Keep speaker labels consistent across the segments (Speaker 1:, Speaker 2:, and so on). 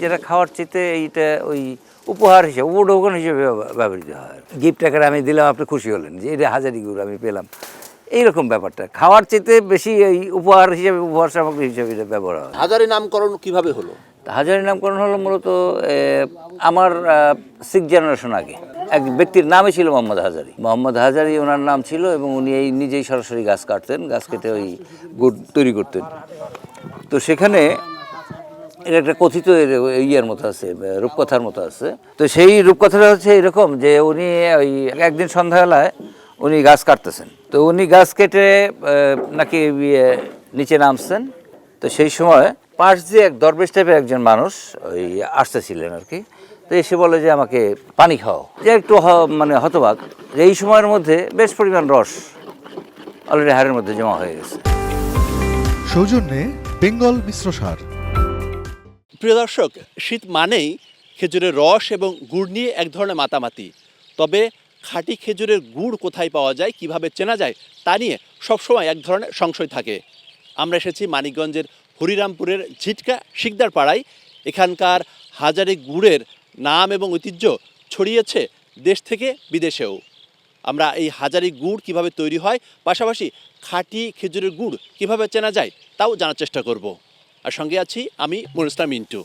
Speaker 1: যেটা খাওয়ার চেতে এইটা ওই উপহার হিসেবে উপঢৌকন হিসেবে ব্যবহৃত হয়। গিফট আকারে আমি দিলাম, আপনি খুশি হলেন যে এটা হাজারি গুড় আমি পেলাম, এইরকম ব্যাপারটা। খাওয়ার চেতে বেশি এই উপহার হিসেবে, উপহার সামগ্রী হিসেবে এটা ব্যবহার হয়।
Speaker 2: হাজারি নামকরণ কিভাবে হলো?
Speaker 1: হাজারি নামকরণ হলো মূলত আমার 6 জেনারেশন আগে এক ব্যক্তির নামই ছিল মোহাম্মদ হাজারি। মোহাম্মদ হাজারি ওনার নাম ছিল, এবং উনি এই নিজেই সরাসরি গাছ কাটতেন, গাছ কেটে ওই গুড় তৈরি করতেন। তো সেখানে এটা একটা কথিত ইয়ের মতো আছে, রূপকথার মতো আছে। তো সেই রূপকথাটা হচ্ছে এরকম যে উনি ওই একদিন সন্ধ্যাবেলায় উনি গাছ কাটতেছেন, তো উনি গাছ কেটে নাকি নিচে নামছেন। তো সেই সময় পাশ দিয়ে এক দরবেশ টাইপের একজন মানুষ ওই আসতেছিলেন আর কি। তো এসে বলে যে আমাকে পানি খাও, যে একটু মানে হতবাক যে এই সময়ের মধ্যে বেশ পরিমাণ রস অলরেডি হাড়ের মধ্যে জমা হয়ে গেছে।
Speaker 3: সৌজন্যে বেঙ্গল মিশ্র সার।
Speaker 2: প্রিয় দর্শক, শীত মানেই খেজুরের রস এবং গুড় নিয়ে এক ধরনের মাতামাতি। তবে খাঁটি খেজুরের গুড় কোথায় পাওয়া যায়, কিভাবে চেনা যায়, তা নিয়ে সবসময় এক ধরনের সংশয় থাকে। আমরা এসেছি মানিকগঞ্জের হরিরামপুরের ঝিটকা শিকদার পাড়ায়। এখানকার হাজারি গুড়ের নাম এবং ঐতিহ্য ছড়িয়েছে দেশ থেকে বিদেশেও। আমরা এই হাজারি গুড় কিভাবে তৈরি হয়, পাশাপাশি খাঁটি খেজুরের গুড় কিভাবে চেনা যায়, তাও জানার চেষ্টা করব। আর সঙ্গে আছি আমি মনির ইসলাম মিন্টু।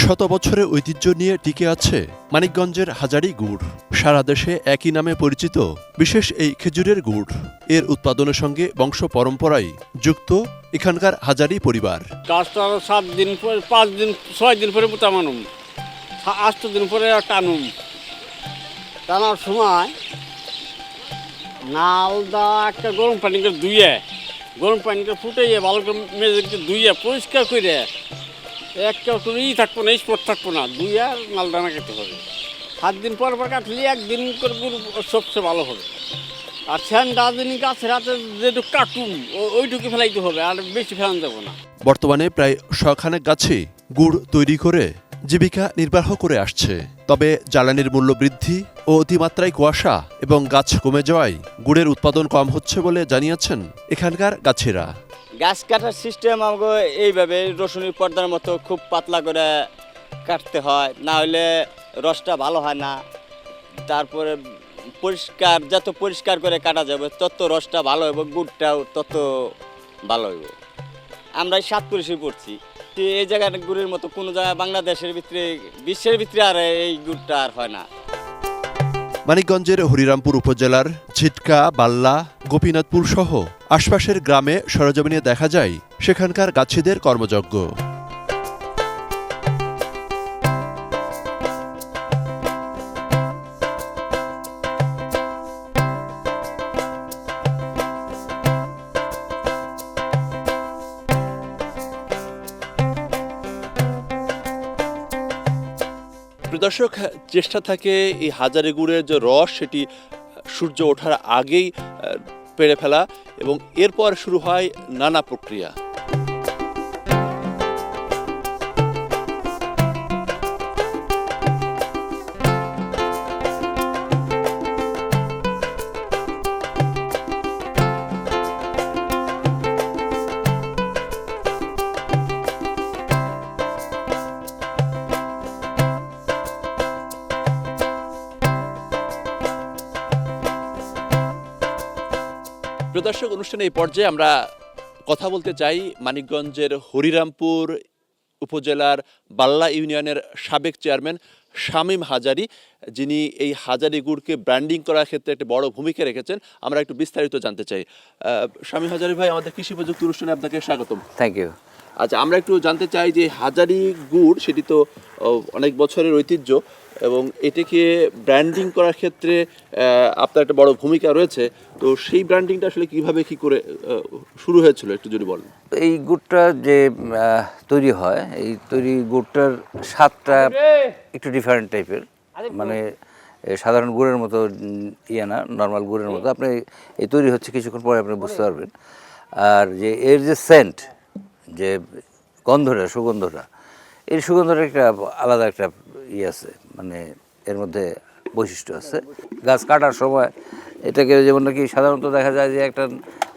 Speaker 2: শত বছরের ঐতিহ্য নিয়ে টিকে আছে মানিকগঞ্জের হাজারি গুড়। সারা দেশে একই নামে পরিচিত বিশেষ এই খেজুরের গুড়, এর উৎপাদনের সঙ্গে বংশ পরম্পরায় যুক্ত এখানকার হাজারি পরিবার।
Speaker 4: গাছটা 7 দিন পরে, 5 দিন 6 দিন পরে পোতা মানুম, 8 দিন পরে টানুম। টানার সময় নালদা একটা গরম পানিকে ধুয়ে, গরম পানিকে ফুটাইয়ে ভালো করে মেজে ধুয়ে পরিষ্কার করে একটা কোনো থাকবো না, স্পট থাকবো না, ধুয়ে নালদানা খেতে হবে। 7 দিন পর কাটলে 1 দিন করে গুড় সবচেয়ে ভালো হবে। আর সেন্ডা দিন গাছের হাতে যেটুকু কাটুম ওইটুকু ফেলাইতে হবে, আর বেশি ফেলান যাবো না।
Speaker 2: বর্তমানে প্রায় 100 গাছে গুড় তৈরি করে জীবিকা নির্বাহ করে আসছে। তবে জ্বালানির মূল্য বৃদ্ধি ও অতিমাত্রায় কুয়াশা এবং গাছ কমে যাওয়ায় গুড়ের উৎপাদন কম হচ্ছে বলে জানিয়েছেন এখানকার গাছেরা।
Speaker 5: গাছ কাটার সিস্টেম আমাকে এইভাবে রসুনের পর্দার মতো খুব পাতলা করে কাটতে হয়, না হলে রসটা ভালো হয় না। তারপরে পরিষ্কার, যত পরিষ্কার করে কাটা যাবে তত রসটা ভালো হবে, গুড়টাও তত ভালো হইব। আমরা 7 পরিষে পড়ছি, এই জায়গার গুড়ের মতো কোনো জায়গায় বাংলাদেশের ভিতরে, বিশ্বের ভিতরে আর এই গুড়টা আর হয় না।
Speaker 2: মানিকগঞ্জের হরিরামপুর উপজেলার ঝিটকা, বাল্লা, গোপীনাথপুর সহ আশপাশের গ্রামে সরেজমিনে দেখা যায় সেখানকার গাছিদের কর্মযজ্ঞ। দর্শক, চেষ্টা থাকে এই হাজারি গুড়ের যে রস সেটি সূর্য ওঠার আগেই পেড়ে ফেলা, এবং এরপর শুরু হয় নানা প্রক্রিয়া। প্রদর্শক অনুষ্ঠানে এই পর্যায়ে আমরা কথা বলতে চাই মানিকগঞ্জের হরিরামপুর উপজেলার বাল্লা ইউনিয়নের সাবেক চেয়ারম্যান শামীম হাজারি, যিনি এই হাজারি গুড়কে ব্র্যান্ডিং করার ক্ষেত্রে একটা বড় ভূমিকা রেখেছেন। আমরা একটু বিস্তারিত জানতে চাই। শামীম হাজারি ভাই, আমাদের কৃষি প্রযুক্তি অনুষ্ঠানে আপনাকে স্বাগতম।
Speaker 1: Thank you.
Speaker 2: আচ্ছা, আমরা একটু জানতে চাই যে হাজারি গুড় সেটি তো অনেক বছরের ঐতিহ্য, এবং এটাকে ব্র্যান্ডিং করার ক্ষেত্রে আপনার একটা বড় ভূমিকা রয়েছে। তো সেই ব্র্যান্ডিংটা আসলে কিভাবে কি করে শুরু হয়েছিল একটু যদি বলেন।
Speaker 1: এই গুড়টা যে তৈরি হয়, এই তৈরি গুড়টার স্বাদটা একটু ডিফারেন্ট টাইপের, মানে সাধারণ গুড়ের মতো ইয়ে না, নর্মাল গুড়ের মতো। আপনি এই তৈরি হচ্ছে কিছুক্ষণ পরে আপনি বুঝতে পারবেন। আর যে এর যে সেন্ট, যে গন্ধটা, সুগন্ধটা, এই সুগন্ধটা একটা আলাদা একটা ইয়ে আছে, মানে এর মধ্যে বৈশিষ্ট্য আছে। গাছ কাটার সময় এটাকে যেমন নাকি সাধারণত দেখা যায় যে একটা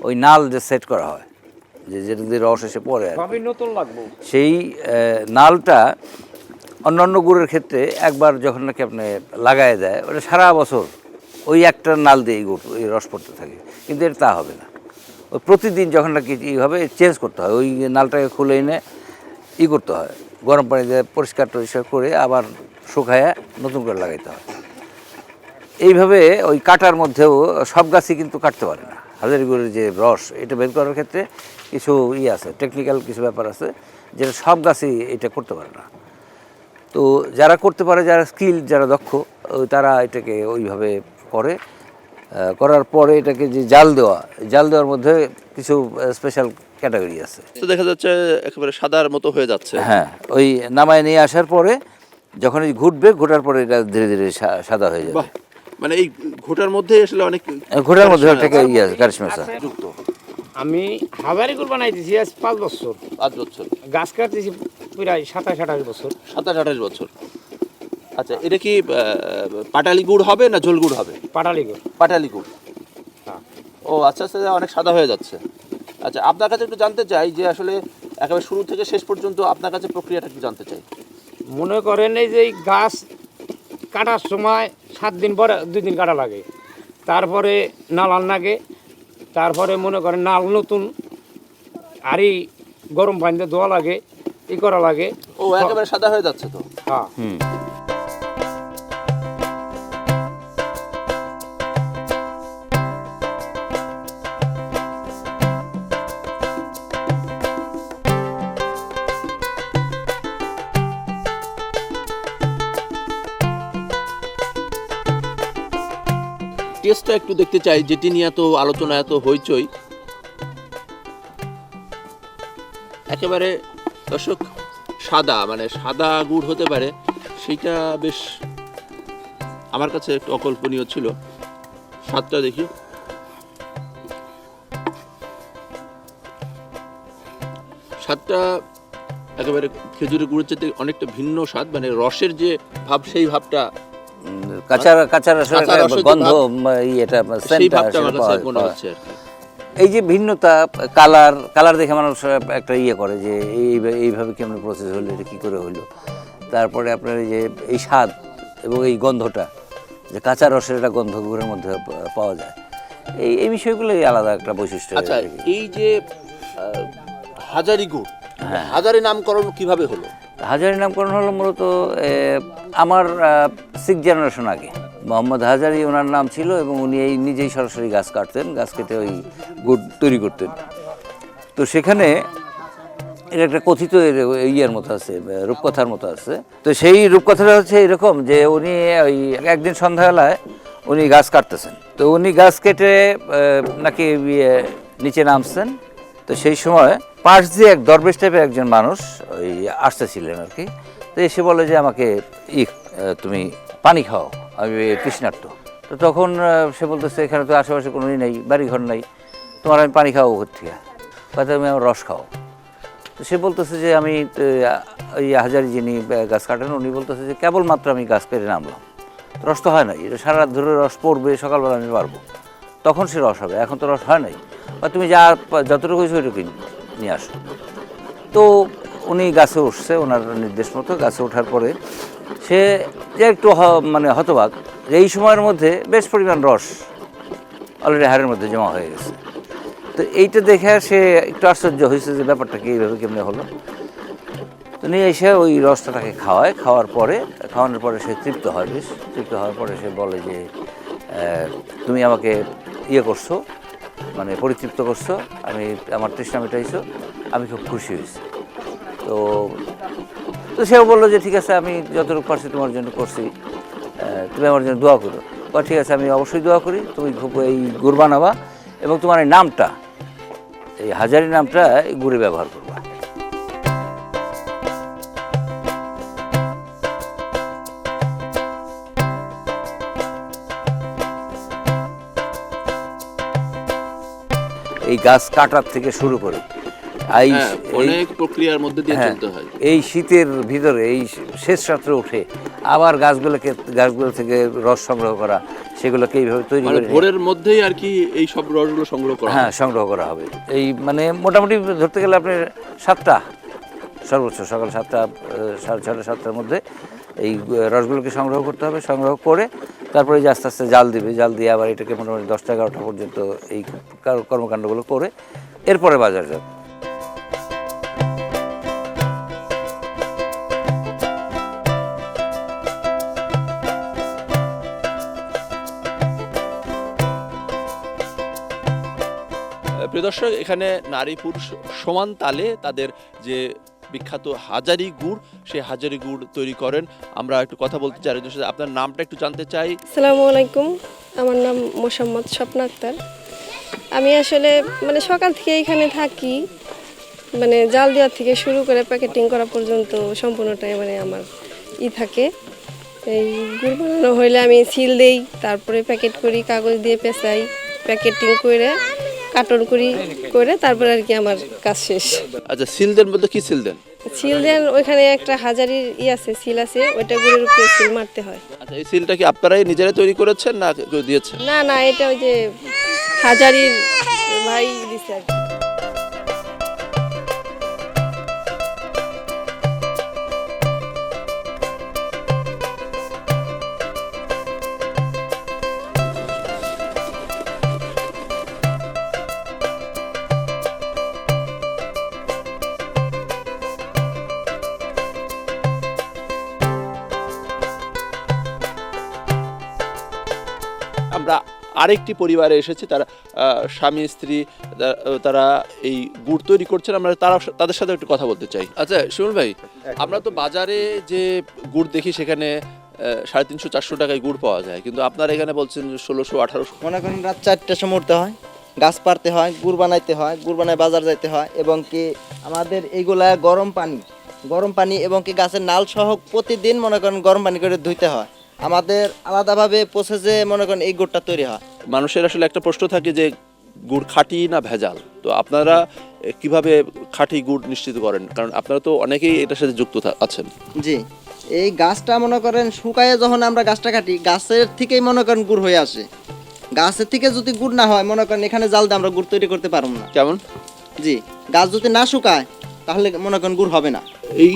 Speaker 1: ওই নাল যে সেট করা হয়, যে যেটা দিয়ে রস এসে পড়ে আর কি, সেই নালটা অন্যান্য গুড়ের ক্ষেত্রে একবার যখন নাকি আপনি লাগায় দেয়, ওটা সারা বছর ওই একটা নাল দিয়ে এই গুড় এই রস পড়তে থাকে। কিন্তু এটা তা হবে না, ওই প্রতিদিন যখন নাকি এইভাবে চেঞ্জ করতে হয়, ওই নালটাকে খুলে এনে করতে হয়, গরম পানি দিয়ে পরিষ্কার টরিষ্কার করে আবার শুকায় নতুন করে লাগাইতে হয়। এইভাবে ওই কাটার মধ্যেও সব গাছই কিন্তু কাটতে পারে না। হাজারি গুড়ের যে রস, এটা বের করার ক্ষেত্রে কিছু আছে, টেকনিক্যাল কিছু ব্যাপার আছে, যেটা সব গাছই এটা করতে পারে না। তো যারা করতে পারে, যারা স্কিল, যারা দক্ষ, তারা এটাকে ওইভাবে করে। করার পরে এটাকে যে জাল দেওয়ার মধ্যে কিছু স্পেশাল ক্যাটাগরি আছে।
Speaker 2: তো দেখা যাচ্ছে একেবারে সাদার মতো হয়ে যাচ্ছে।
Speaker 1: হ্যাঁ, ওই নামায় নিয়ে আসার পরে যখন এই ঘুটবে, ঘোটার পরে এটা ধীরে ধীরে সাদা হয়ে যাবে।
Speaker 2: বাহ, মানে এই ঘোটার মধ্যে আসলে অনেক
Speaker 1: ঘোটার মধ্যে একটা কারিশমা আছে।
Speaker 2: যুক্ত।
Speaker 6: আমি হাজারি গুড় বানাইতেছি আজ 5 বছর।
Speaker 2: 5 বছর।
Speaker 6: গাছ কাটতেছি প্রায় 27-28 বছর।
Speaker 2: 27-28 বছর। আচ্ছা, এটা কি পাটালি গুড় হবে না ঝোল গুড় হবে?
Speaker 6: পাটালি গুড়।
Speaker 2: পাটালি গুড়।
Speaker 6: হ্যাঁ।
Speaker 2: ও আচ্ছা আচ্ছা, অনেক সাদা হয়ে যাচ্ছে। আচ্ছা, আপনার কাছে একটু জানতে চাই যে আসলে একেবারে শুরু থেকে শেষ পর্যন্ত আপনার কাছে প্রক্রিয়াটা একটু জানতে চাই।
Speaker 6: মনে করেন এই যে এই গাছ কাটার সময় 7 দিন পরে 2 দিন কাটা লাগে, তারপরে নাল লাগে, তারপরে মনে করেন নাল নতুন আরই গরম পানিতে ধোয়া লাগে, করা লাগে।
Speaker 2: ও একেবারে সাদা হয়ে যাচ্ছে তো।
Speaker 6: হ্যাঁ।
Speaker 2: টেস্টটা একটু দেখতে চাই, যেটি নিয়ে এত আলোচনা, এত হইচই। একেবারে দর্শক সাদা, মানে সাদা গুড় হতে পারে, সেইটা বেশ আমার কাছে একটু অকল্পনীয় ছিল। স্বাদটা দেখি। স্বাদটা একেবারে খেজুরের গুড়ের চেয়ে অনেকটা ভিন্ন স্বাদ, মানে রসের যে ভাব, সেই ভাবটা,
Speaker 1: কাঁচা রসের গন্ধ, এটা
Speaker 2: সেই ভাবটা আমার কাছে মনে হচ্ছে আর কি।
Speaker 1: এই যে ভিন্নতা, কালার দেখে মানুষ একটা করে যে এইভাবে কেমন প্রসেস হলো, এটা কী করে হলো। তারপরে আপনার এই যে এই স্বাদ এবং এই গন্ধটা, যে কাঁচা রসের একটা গন্ধ গুড়ের মধ্যে পাওয়া যায়, এই বিষয়গুলোই আলাদা একটা বৈশিষ্ট্য।
Speaker 2: আচ্ছা, এই যে হাজারি গুড়, হাজারি নামকরণ কিভাবে হলো?
Speaker 1: হাজারি নামকরণ হলো মূলত আমার 6 জেনারেশন আগে মোহাম্মদ হাজারি ওনার নাম ছিল, এবং উনি এই নিজেই সরাসরি গাছ কাটতেন, গাছ কেটে ওই গুড় তৈরি করতেন। তো সেখানে এটা একটা কথিত ইয়ের মতো আছে, রূপকথার মতো আছে। তো সেই রূপকথাটা হচ্ছে এরকম যে উনি ওই একদিন সন্ধ্যাবেলায় উনি গাছ কাটতেছেন, তো উনি গাছ কেটে নাকি নিচে নামছেন। তো সেই সময় পাশ দিয়ে এক দরবেশ টাইপের একজন মানুষ ওই আসতেছিলেন আর কি। তো এসে বলে যে আমাকে তুমি পানি খাও, আমি তৃষ্ণার্ত। তো তখন সে বলতেছে এখানে তো আশেপাশে কোনো নেই, বাড়িঘর নাই, তোমার আমি পানি খাওয়াবো কোথেকে? কথা তুমি আমার রস খাও। তো সে বলতেছে যে আমি ওই হাজারি যিনি গাছ কাটেন, উনি বলতেছে যে কেবলমাত্র আমি গাছ কেটে নামলাম, রস তো হয় নাই, এটা সারা রাত ধরে রস পড়বে, সকালবেলা আমি পারবো, তখন সে রস হবে, এখন তো রস হয় নাই, বা তুমি যতটুকু হয়েছে ওইটুকু নিয়ে আসো। তো উনি গাছে উঠছে, ওনার নির্দেশ মতো গাছে ওঠার পরে সে যে একটু মানে হতবাক, যে এই সময়ের মধ্যে বেশ পরিমাণ রস অলরেডি হাড়ের মধ্যে জমা হয়ে গেছে। তো এইটা দেখে সে একটু আশ্চর্য হয়েছে যে ব্যাপারটা কি, এইভাবে কেমনি হলো। তো নিয়ে এসে ওই রসটা তাকে খাওয়ানোর পরে সে তৃপ্ত হয়, বেশ তৃপ্ত হওয়ার পরে সে বলে যে তুমি আমাকে করছো, মানে পরিতৃপ্ত করছো, আমার তৃষ্ণা মেটাইছো, আমি খুব খুশি হয়েছি। তো তো সেও বললো যে ঠিক আছে, আমি যতটুকু পারছি তোমার জন্য করছি, তুমি আমার জন্য দোয়া করো। বা ঠিক আছে, আমি অবশ্যই দোয়া করি, তুমি খুব এই গুড় বানাবা এবং তোমার এই নামটা, এই হাজারি নামটা এই গুড়ে ব্যবহার করবা। এই গাছ কাটার থেকে শুরু করে এই
Speaker 2: অনেক প্রক্রিয়ার মধ্যে দিয়ে
Speaker 1: হ্যাঁ,
Speaker 2: চলতে হয়।
Speaker 1: এই শীতের ভিতরে এই শেষ রাত্রে উঠে আবার গাছগুলো থেকে রস সংগ্রহ করা, সেগুলোকে এইভাবে তৈরি
Speaker 2: মানে
Speaker 1: করে
Speaker 2: ভোরের মধ্যেই আর কি এই সব রসগুলো সংগ্রহ করা হয়।
Speaker 1: হ্যাঁ সংগ্রহ করা হবে। এই মানে মোটামুটি ধরতে গেলে আপনার 7টা, সর্বোচ্চ সকাল 7টা, 6:30, 7টার মধ্যে এই রসগুলোকে সংগ্রহ করতে হবে। সংগ্রহ করে তারপরে যে আস্তে আস্তে জাল দিবে, জাল দিয়ে আবার এটাকে মোটামুটি 10টা 11টা পর্যন্ত এই কর্মকাণ্ডগুলো করে এরপরে বাজার যাবে।
Speaker 2: প্রিয় দর্শক, এখানে নারী পুরুষ সমান তালে তাদের যে বিখ্যাত হাজারি গুড়, সেই হাজারি গুড় তৈরি করেন। আমরা একটু কথা বলতে চাই আরেকজনের সাথে। আপনার নামটা একটু জানতে চাই।
Speaker 7: আসসালামু আলাইকুম, আমার নাম মোসাম্মদ স্বপ্না আক্তার। আমি আসলে মানে সকাল থেকে এখানে থাকি, মানে জাল দেওয়ার থেকে শুরু করে প্যাকেটিং করা পর্যন্ত সম্পূর্ণটাই মানে আমার থাকে। এই গুড় বানানো হইলে আমি সিল দেই, তারপরে প্যাকেট করি, কাগজ দিয়ে পেঁচাই, প্যাকেটিং করে কার্টন করে তারপরে আর কি আমার কাজ শেষ।
Speaker 2: আচ্ছা, সিল দেন বলতে কি সিল দেন?
Speaker 7: সিল দেন, ওইখানে একটা হাজারির আছে, সিল আছে, ওইটা গুড়ের উপরে সিল মারতে হয়।
Speaker 2: আচ্ছা, এই সিলটা কি আপনারাই নিজেরাই তৈরি করেছেন না কেউ দিয়েছেন?
Speaker 7: না না, এটা ওই যে হাজারির ভাই দিছে আর কি।
Speaker 2: আমরা আরেকটি পরিবারে এসেছি, তারা স্বামী স্ত্রী, তারা এই গুড় তৈরি করছেন। আমরা তাদের সাথে একটু কথা বলতে চাই। আচ্ছা শিমুল ভাই, আমরা তো বাজারে যে গুড় দেখি সেখানে 350-400 টাকায় গুড় পাওয়া যায়, কিন্তু আপনারা এখানে বলছেন 1600-1800।
Speaker 8: মনে করেন রাত 4টার সময় উঠতে হয়, গাছ পাড়তে হয়, গুড় বানাইতে হয়, গুড় বানায় বাজার যাইতে হয়, এবং কি আমাদের এইগুলা গরম পানি এবং কি গাছের নাল সহ প্রতিদিন মনে করেন গরম পানি করে ধুইতে হয়। আমাদের আলাদাভাবে প্রসেসে মনে করেন এই গুড়টা তৈরি হয়।
Speaker 2: মানুষের আসলে একটা প্রশ্ন থাকে যে গুড় খাঁটি না ভেজাল, তো আপনারা কিভাবে খাঁটি গুড় নিশ্চিত করেন? কারণ আপনারা তো অনেকেই এটার সাথে যুক্ত আছেন।
Speaker 8: জি, এই গাছটা মনে করেন শুকায়ে যখন আমরা গাছটা কাটি, গাছের থেকেই মনে করেন গুড় হয়ে আসে। গাছের থেকে যদি গুড় না হয়, মনে করেন এখানে জাল দিয়ে আমরা গুড় তৈরি করতে পারবো না।
Speaker 2: কেমন?
Speaker 8: জি, গাছ যদি না শুকায় তাহলে মনে করেন গুড় হবে না।
Speaker 2: এই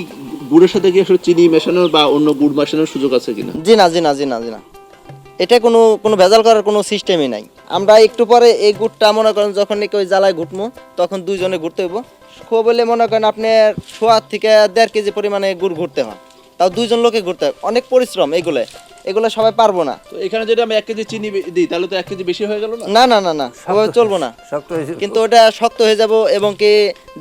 Speaker 2: গুড়ের সাথে কি আসলে চিনি মেশানোর বা অন্য গুড় মেশানোর সুযোগ আছে কিনা?
Speaker 8: জি না, এটা কোনো ভেজাল করার কোনো সিস্টেমই নাই। আমরা একটু পরে এই গুড়টা মনে করেন যখন ওই জ্বালায় ঘুটবো, তখন দুইজনে ঘুরতে হইব। খুব বলে মনে করেন আপনার 1.5 থেকে 1.5 কেজি পরিমাণে গুড় ঘুরতে হয়, তাও দুইজন লোকে ঘুরতে হয়। অনেক পরিশ্রম এগুলো সবাই পারবো না।
Speaker 2: তো এখানে যদি আমি 1 কেজি চিনি দিই তাহলে তো 1 কেজি বেশি হয়ে গেল না?
Speaker 8: না, ওভাবে চলবো না।
Speaker 1: শক্ত হয়েছে
Speaker 8: কিন্তু ওটা শক্ত হয়ে যাব, এবং কি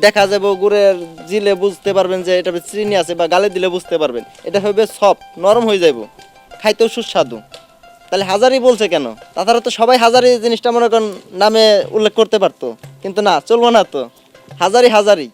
Speaker 8: দেখা যাব গুড়ের জিলে বুঝতে পারবেন যে এটা চিনি আছে, বা গালে দিলে বুঝতে পারবেন এটা হবে সফট, নরম হয়ে যাব, খাইতেও সুস্বাদু। তাহলে হাজারি বলছে কেন? তাছাড়া তো সবাই হাজারি জিনিসটা মনে করেন নামে উল্লেখ করতে পারতো, কিন্তু না, চলবো না তো, হাজারি।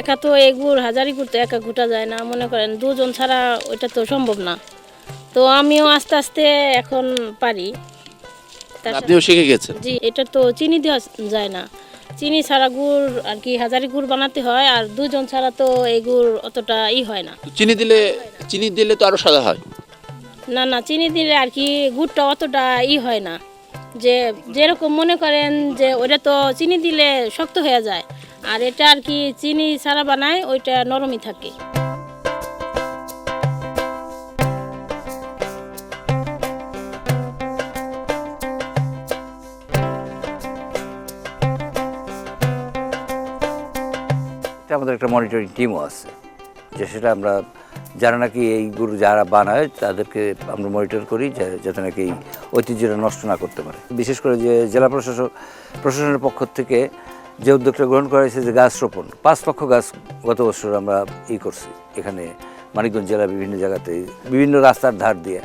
Speaker 9: একা তো এই গুড় হাজারি গুড় তো একা ঘুটা যায় না, মনে করেন দুজন ছাড়া ওইটা তো সম্ভব না। তো আমিও আস্তে আস্তে এখন পারি।
Speaker 2: আপনিও শিখে গেছেন?
Speaker 9: জি, এটা তো চিনি দেওয়া যায় না, চিনি ছাড়া গুড় আর কি হাজারি গুড় বানাতে হয়, আর দুজন ছাড়া তো এই গুড় অতটা হয় না।
Speaker 2: চিনি দিলে তো আরো সাদা হয়।
Speaker 9: না, চিনি দিলে আর কি গুড়টা অতটা হয় না, যে যেরকম মনে করেন যে ওইটা তো চিনি দিলে শক্ত হয়ে যায়, আর এটা আর কি চিনি ছাড়া বানায়, ওইটা নরমই থাকে।
Speaker 1: আমাদের একটা মনিটরিং টিমও আছে, যে সেটা আমরা যারা নাকি এই গুড় যারা বানায় তাদেরকে আমরা মনিটর করি যাতে নাকি এই ঐতিহ্যটা নষ্ট না করতে পারে। বিশেষ করে যে জেলা প্রশাসনের পক্ষ থেকে যে উদ্যোগটা গ্রহণ করা হয়েছে যে গাছ রোপণ, 5 লক্ষ গাছ গত বছর আমরা করছি এখানে মানিকগঞ্জ জেলার বিভিন্ন জায়গাতে বিভিন্ন রাস্তার ধার দিয়ে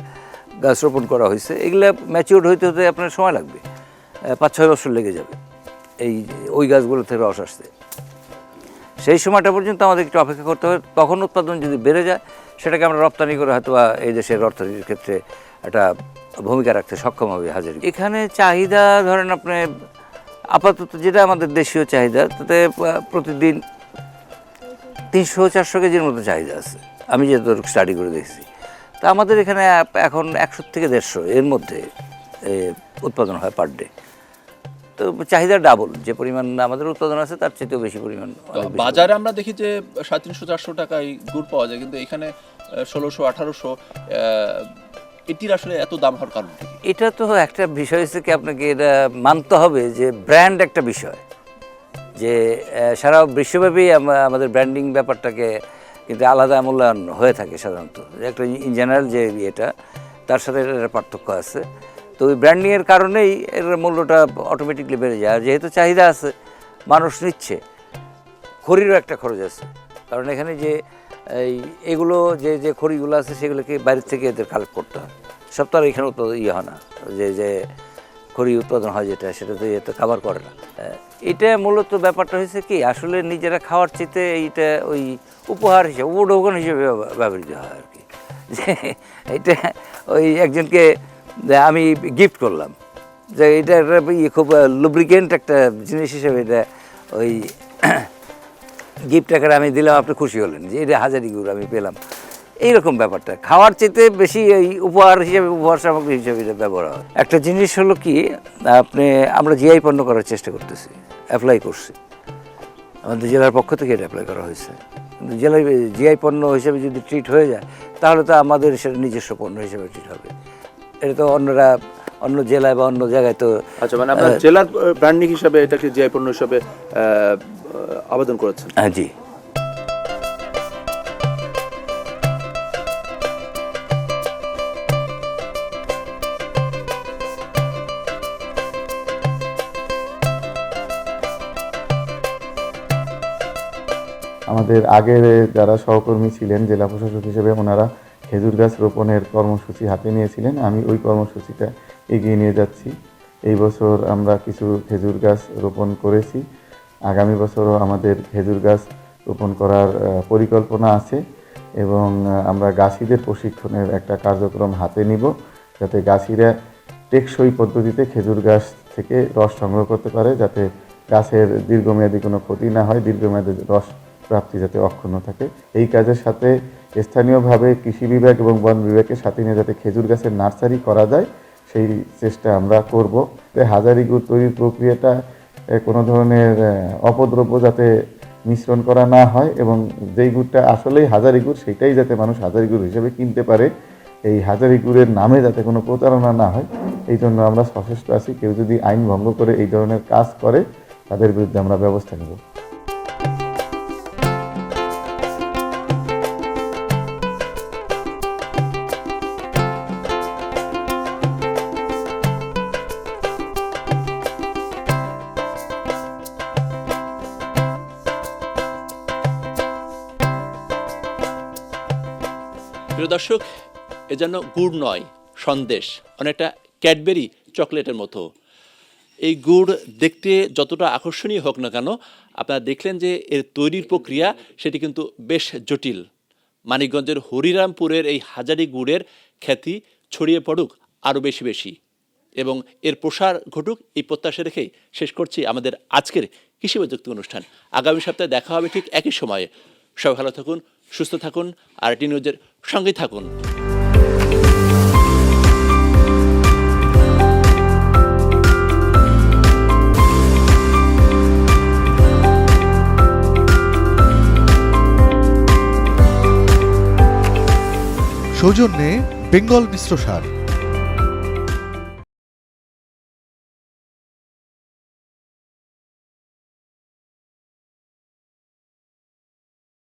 Speaker 1: গাছ রোপণ করা হয়েছে। এগুলো ম্যাচিউর হইতে হতে আপনার সময় লাগবে, 5-6 বছর লেগে যাবে ওই গাছগুলো থেকে রস আসতে। সেই সময়টা পর্যন্ত আমাদের একটু অপেক্ষা করতে হবে, তখন উৎপাদন যদি বেড়ে যায় সেটাকে আমরা রপ্তানি করে হয়তো এই দেশের অর্থনীতির ক্ষেত্রে একটা ভূমিকা রাখতে সক্ষম হবে হাজারি। এখানে চাহিদা ধরেন আপনি আপাতত যেটা আমাদের দেশীয় চাহিদা তাতে প্রতিদিন 300-400 কেজির মতো চাহিদা আছে, আমি যেহেতু স্টাডি করে দেখছি। তা আমাদের এখানে এখন 100 থেকে 150 এর মধ্যে উৎপাদন হয় পার ডে। তো চাহিদা ডাবল, যে পরিমাণ আমাদের উৎপাদন আছে তার চেয়েও বেশি পরিমাণ।
Speaker 2: বাজারে আমরা দেখি যে 350-400 টাকায় গুড় পাওয়া যায়, কিন্তু এখানে 1600-1800। এটির আসলে এত দাম হওয়ার কারণ কি?
Speaker 1: এটা তো একটা বিষয় হচ্ছে কি, আপনাকে এটা মানতে হবে যে ব্র্যান্ড একটা বিষয়, যে সারা বিশ্বব্যাপী আমাদের ব্র্যান্ডিং ব্যাপারটাকে কিন্তু আলাদা মূল্যায়ন হয়ে থাকে সাধারণত। একটা ইন জেনারেল যে এটা তার সাথে একটা পার্থক্য আছে। তো ওই ব্র্যান্ডিংয়ের কারণেই এর মূল্যটা অটোমেটিকলি বেড়ে যায়। আর যেহেতু চাহিদা আছে, মানুষ নিচ্ছে, খড়িরও একটা খরচ আছে। কারণ এখানে যে এগুলো যে খড়িগুলো আছে সেগুলোকে বাইরের থেকে এদের কালেক্ট করতে হয়, সব তো আর এখানে হয় না। যে খড়ি উৎপাদন হয় যেটা, সেটা তো এতে কাভার করে না। এটা মূলত ব্যাপারটা হয়েছে কি, আসলে নিজেরা খাওয়ার চেতে এইটা ওই উপহার হিসেবে উপঢৌকন হিসেবে ব্যবহৃত হয় আর কি। যে এটা ওই একজনকে আমি গিফট করলাম, যে এটা একটা খুব লুব্রিকেন্ট একটা জিনিস হিসেবে এটা ওই গিফট আকারে আমি দিলাম, আপনি খুশি হলেন যে এটা হাজারি গুড় আমি পেলাম। এইরকম ব্যাপারটা খাওয়ার চেতে বেশি এই উপহার হিসেবে, উপহার সামগ্রী হিসেবে এটা ব্যবহার হয়। একটা জিনিস হলো কি, আমরা জিআই পণ্য করার চেষ্টা করতেছি, অ্যাপ্লাই করছি, আমাদের জেলার পক্ষ থেকে এটা অ্যাপ্লাই করা হয়েছে। কিন্তু জেলায় জিআই পণ্য হিসেবে যদি ট্রিট হয়ে যায় তাহলে তো আমাদের সেটা নিজস্ব পণ্য হিসেবে ট্রিট হবে। এটা তো অন্যরা অন্য জেলায় বা অন্য জায়গায় তো।
Speaker 2: আচ্ছা, মানে আপনার জেলার ব্র্যান্ডিং হিসাবে এটাকে জিআই পণ্য হিসাবে আবেদন করেছেন?
Speaker 1: হ্যাঁ, জি।
Speaker 10: আমাদের আগের যারা সহকর্মী ছিলেন জেলা প্রশাসক হিসেবে, ওনারা খেজুর গাছ রোপণের কর্মসূচি হাতে নিয়েছিলেন। আমি ওই কর্মসূচিটা এগিয়ে নিয়ে যাচ্ছি। এই বছর আমরা কিছু খেজুর গাছ রোপণ করেছি, আগামী বছরও আমাদের খেজুর গাছ রোপণ করার পরিকল্পনা আছে এবং আমরা গাছিদের প্রশিক্ষণের একটা কার্যক্রম হাতে নিব, যাতে গাছিরা টেকসই পদ্ধতিতে খেজুর গাছ থেকে রস সংগ্রহ করতে পারে, যাতে গাছের দীর্ঘমেয়াদী কোনো ক্ষতি না হয়, দীর্ঘমেয়াদী রস প্রাপ্তি যাতে অক্ষুণ্ণ থাকে। এই কাজের সাথে স্থানীয়ভাবে কৃষি বিভাগ এবং বন বিভাগের সাথে নিয়ে যাতে খেজুর গাছের নার্সারি করা যায় সেই চেষ্টা আমরা করব। হাজারি গুড় তৈরির প্রক্রিয়াটা কোনো ধরনের অপদ্রব্য যাতে মিশ্রণ করা না হয় এবং যেই গুড়টা আসলেই হাজারি গুড় সেইটাই যাতে মানুষ হাজারি গুড় হিসেবে কিনতে পারে, এই হাজারি গুড়ের নামে যাতে কোনো প্রতারণা না হয়, এই জন্য আমরা সচেষ্ট আছি। কেউ যদি আইন ভঙ্গ করে এই ধরনের কাজ করে তাদের বিরুদ্ধে আমরা ব্যবস্থা নেব।
Speaker 2: প্রিয় দর্শক, এ যেন গুড় নয়, সন্দেশ, অনেকটা ক্যাডবেরি চকলেটের মতো। এই গুড় দেখতে যতটা আকর্ষণীয় হোক না কেন, আপনারা দেখলেন যে এর তৈরির প্রক্রিয়া সেটি কিন্তু বেশ জটিল। মানিকগঞ্জের হরিরামপুরের এই হাজারি গুড়ের খ্যাতি ছড়িয়ে পড়ুক আরও বেশি বেশি এবং এর প্রসার ঘটুক, এই প্রত্যাশা রেখেই শেষ করছি আমাদের আজকের কৃষি প্রযুক্তি অনুষ্ঠান। আগামী সপ্তাহে দেখা হবে ঠিক একই সময়ে। সবাই ভালো থাকুন, সুস্থ থাকুন, আর টি নিউজের সঙ্গেই থাকুন।
Speaker 3: সৌজন্যে বেঙ্গল মিশ্র সার।